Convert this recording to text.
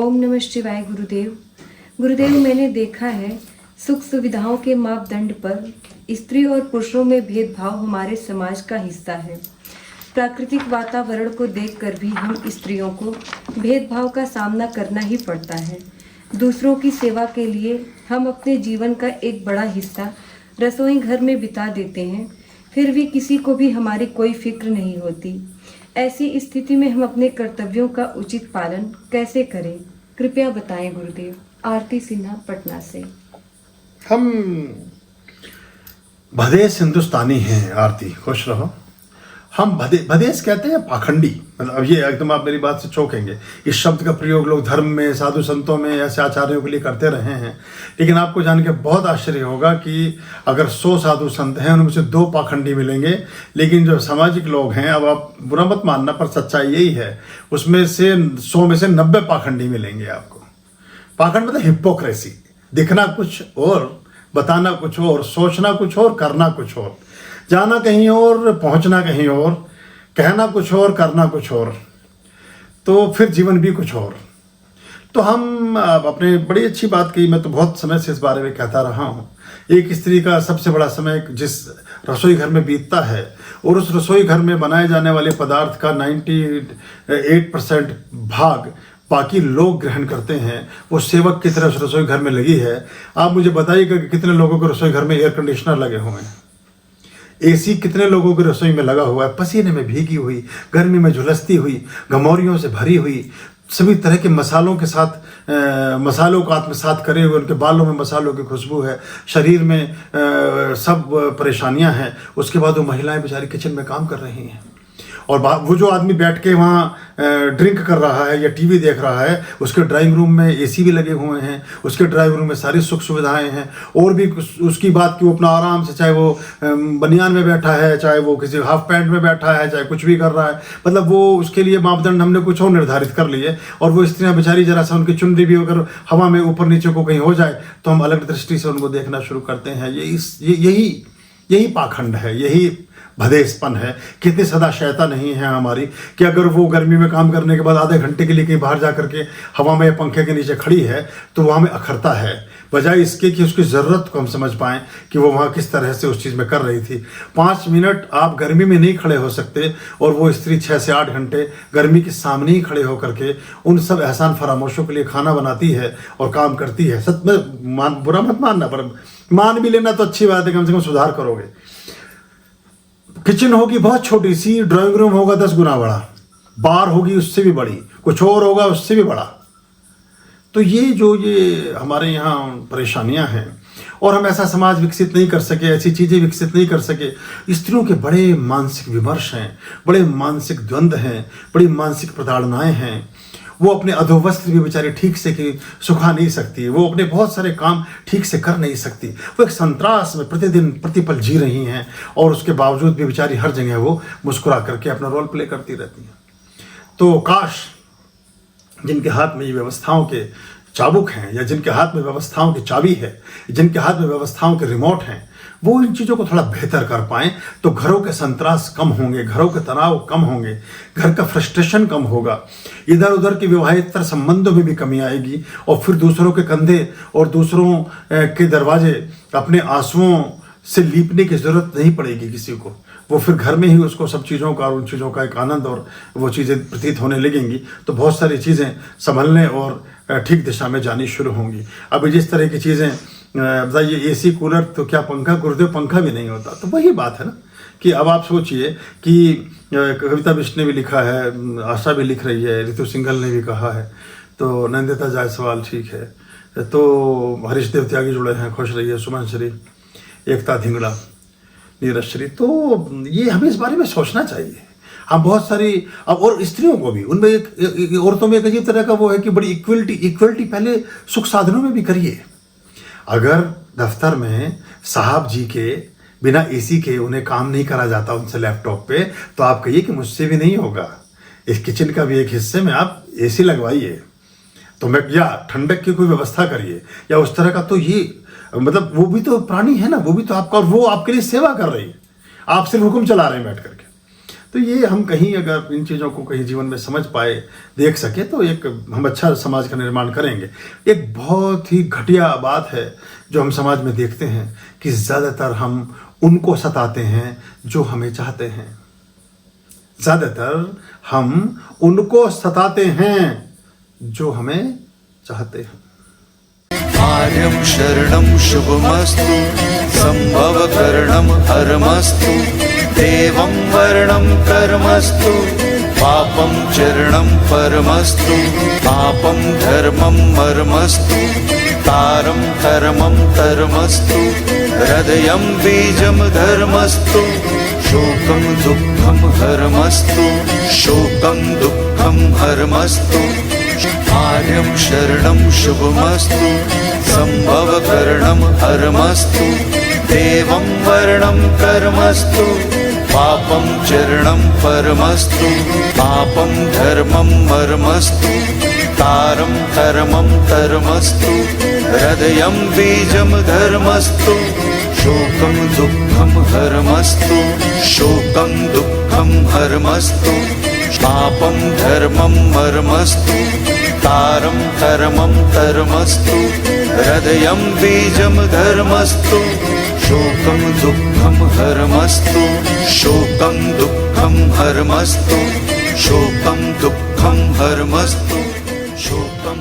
ओम नमः शिवाय गुरुदेव। गुरुदेव, मैंने देखा है सुख सुविधाओं के मापदंड पर स्त्री और पुरुषों में भेदभाव हमारे समाज का हिस्सा है। प्राकृतिक वातावरण को देखकर भी हम स्त्रियों को भेदभाव का सामना करना ही पड़ता है। दूसरों की सेवा के लिए हम अपने जीवन का एक बड़ा हिस्सा रसोई घर में बिता देते हैं, फिर भी किसी को भी हमारी कोई फिक्र नहीं होती। ऐसी स्थिति में हम अपने कर्तव्यों का उचित पालन कैसे करें, कृपया बताएं गुरुदेव। आरती सिन्हा, पटना से। हम भदेश हिंदुस्तानी हैं आरती, खुश रहो। हम भदेश कहते हैं पाखंडी, मतलब अब ये एकदम आप मेरी बात से चौंकेंगे। इस शब्द का प्रयोग लोग धर्म में, साधु संतों में, ऐसे आचार्यों के लिए करते रहे हैं, लेकिन आपको जान के बहुत आश्चर्य होगा कि अगर 100 साधु संत हैं उनमें से 2 पाखंडी मिलेंगे, लेकिन जो सामाजिक लोग हैं, अब आप बुरा मत मानना पर सच्चाई यही है, उसमें से 100 में से 90 पाखंडी मिलेंगे आपको। पाखंड मतलब हिपोक्रेसी, दिखना कुछ और, बताना कुछ और, सोचना कुछ और, करना कुछ और, जाना कहीं और, पहुंचना कहीं और, कहना कुछ और, करना कुछ और, तो फिर जीवन भी कुछ और। तो हम अपने बड़ी अच्छी बात कही, मैं तो बहुत समय से इस बारे में कहता रहा हूँ। एक स्त्री का सबसे बड़ा समय जिस रसोई घर में बीतता है, और उस रसोई घर में बनाए जाने वाले पदार्थ का 98% भाग बाकी लोग ग्रहण करते हैं, वो सेवक की तरह उस रसोई घर में लगी है। आप मुझे बताइएगा कि कितने लोगों के रसोई घर में एयर कंडीशनर लगे हुए हैं, एसी कितने लोगों की रसोई में लगा हुआ है, पसीने में भीगी हुई, गर्मी में झुलसती हुई, घमौरियों से भरी हुई, सभी तरह के मसालों के साथ मसालों को आत्मसात करे हुए, उनके बालों में मसालों की खुशबू है, शरीर में सब परेशानियां हैं। उसके बाद वो महिलाएं बेचारी किचन में काम कर रही हैं, और वो जो आदमी बैठ के वहाँ ड्रिंक कर रहा है या टीवी देख रहा है, उसके ड्राइंग रूम में एसी भी लगे हुए हैं, उसके ड्राइंग रूम में सारी सुख सुविधाएं हैं, और भी उसकी बात कि वो अपना आराम से, चाहे वो बनियान में बैठा है, चाहे वो किसी हाफ पैंट में बैठा है, चाहे कुछ भी कर रहा है, मतलब वो उसके लिए मापदंड हमने कुछ और निर्धारित कर लिए। और वो स्त्रियाँ बेचारी जरा सा उनकी चुनरी भी अगर हवा में ऊपर नीचे को कहीं हो जाए तो हम अलग दृष्टि से उनको देखना शुरू करते हैं। यही पाखंड है, यही भदेशपन है। कितनी सदा शैता नहीं है हमारी कि अगर वो गर्मी में काम करने के बाद आधे घंटे के लिए कहीं बाहर जा करके हवा में या पंखे के नीचे खड़ी है तो वहाँ में अखरता है, बजाय इसके कि उसकी ज़रूरत को हम समझ पाएँ कि वो वहाँ किस तरह से उस चीज़ में कर रही थी। 5 मिनट आप गर्मी में नहीं खड़े हो सकते, और वो स्त्री 6 से 8 घंटे गर्मी के सामने ही खड़े होकर के उन सब एहसान फरामोशों के लिए खाना बनाती है और काम करती है। सच में बुरा मत मानना, पर मान भी लेना तो अच्छी बात है, कम से कम सुधार करोगे। किचन होगी बहुत छोटी सी, ड्राइंग रूम होगा 10 गुना बड़ा, बार होगी उससे भी बड़ी, कुछ और होगा उससे भी बड़ा। तो ये हमारे यहाँ परेशानियां हैं, और हम ऐसा समाज विकसित नहीं कर सके, ऐसी चीज़ें विकसित नहीं कर सके। स्त्रियों के बड़े मानसिक विमर्श हैं, बड़े मानसिक द्वंद्व हैं, बड़ी मानसिक प्रताड़नाएं हैं। वो अपने अधोवस्त्र भी बेचारे ठीक से सुखा नहीं सकती, वो अपने बहुत सारे काम ठीक से कर नहीं सकती, वो एक संतरास में प्रतिदिन प्रतिपल जी रही हैं, और उसके बावजूद भी बेचारी हर जगह वो मुस्कुरा करके अपना रोल प्ले करती रहती हैं। तो काश जिनके हाथ में ये व्यवस्थाओं के चाबुक हैं, या जिनके हाथ में व्यवस्थाओं की चाबी है, जिनके हाथ में व्यवस्थाओं के रिमोट हैं, वो इन चीज़ों को थोड़ा बेहतर कर पाएं, तो घरों के संतरास कम होंगे, घरों के तनाव कम होंगे, घर का फ्रस्ट्रेशन कम होगा, इधर उधर के विवाहेतर संबंधों में भी कमी आएगी, और फिर दूसरों के कंधे और दूसरों के दरवाजे अपने आंसुओं से लीपने की ज़रूरत नहीं पड़ेगी किसी को। वो फिर घर में ही उसको सब चीज़ों का और उन चीज़ों का एक आनंद और वो चीज़ें प्रतीत होने लगेंगी, तो बहुत सारी चीज़ें संभलने और ठीक दिशा में जानी शुरू होंगी। अभी जिस तरह की चीज़ें बताइए, एसी कूलर तो क्या पंखा, गुरुदेव पंखा भी नहीं होता। तो वही बात है ना कि अब आप सोचिए कि कविता बिष्ट ने भी लिखा है, आशा भी लिख रही है, ऋतु सिंघल ने भी कहा है, तो नंदिता जायसवाल ठीक है, तो हरीश देव त्यागी जुड़े हैं, खुश रहिए, सुमन श्री, एकता धिंगड़ा, नीरज श्री। तो ये हमें इस बारे में सोचना चाहिए। हम बहुत सारी, अब और स्त्रियों को भी, उनमें एक औरतों में एक अजीब तरह का वो है कि बड़ी इक्वलिटी पहले सुख साधनों में भी करिए। अगर दफ्तर में साहब जी के बिना एसी के उन्हें काम नहीं करा जाता उनसे लैपटॉप पे, तो आप कहिए कि मुझसे भी नहीं होगा, इस किचन का भी एक हिस्से में आप एसी लगवाइए, तो मैं, या ठंडक की कोई व्यवस्था करिए, या उस तरह का। तो ये मतलब वो भी तो प्राणी है ना, वो भी तो आपका, और वो आपके लिए सेवा कर रही है, आप सिर्फ हुक्म चला रहे हैं बैठ करके। तो ये हम कहीं अगर इन चीज़ों को कहीं जीवन में समझ पाए, देख सके, तो एक हम अच्छा समाज का निर्माण करेंगे। एक बहुत ही घटिया बात है जो हम समाज में देखते हैं कि ज़्यादातर हम उनको सताते हैं जो हमें चाहते हैं। ज़्यादातर हम उनको सताते हैं जो हमें चाहते हैं। आर्यं शरणं शुभमस्तु, संभवकरणं हरमस्तु, देवं वर्णं कर्मस्तु, पापं चरणं परमस्तु, पापं धर्मं मर्मस्तु, तारं कर्मं धर्मस्तु, हृदयं बीजं धर्मस्तु, शोकं दुःखं हरमस्तु, शोकं दुःखं हरमस्तु। आर्यं शरणं शुभमस्तु, संभवकरणं हरमस्तु, देवं वर्णं कर्मस्तु, पापं चरणं परमस्तु, पापं धर्मं मर्मस्तु, तारं कर्मं धर्मस्तु, हृदयं बीजं धर्मस्तु, शोकं दुःखं हरमस्तु, शोकं दुःखं हरमस्तु, पापं धर्मं मर्मस्तु, तारं कर्मं धर्मस्तु, हृदयं बीजं धर्मस्तु, शोकं दुःखं हरमस्तु, शोकं दुःखं हरमस्तु, शोकं दुःखं हरमस्तु, शोकं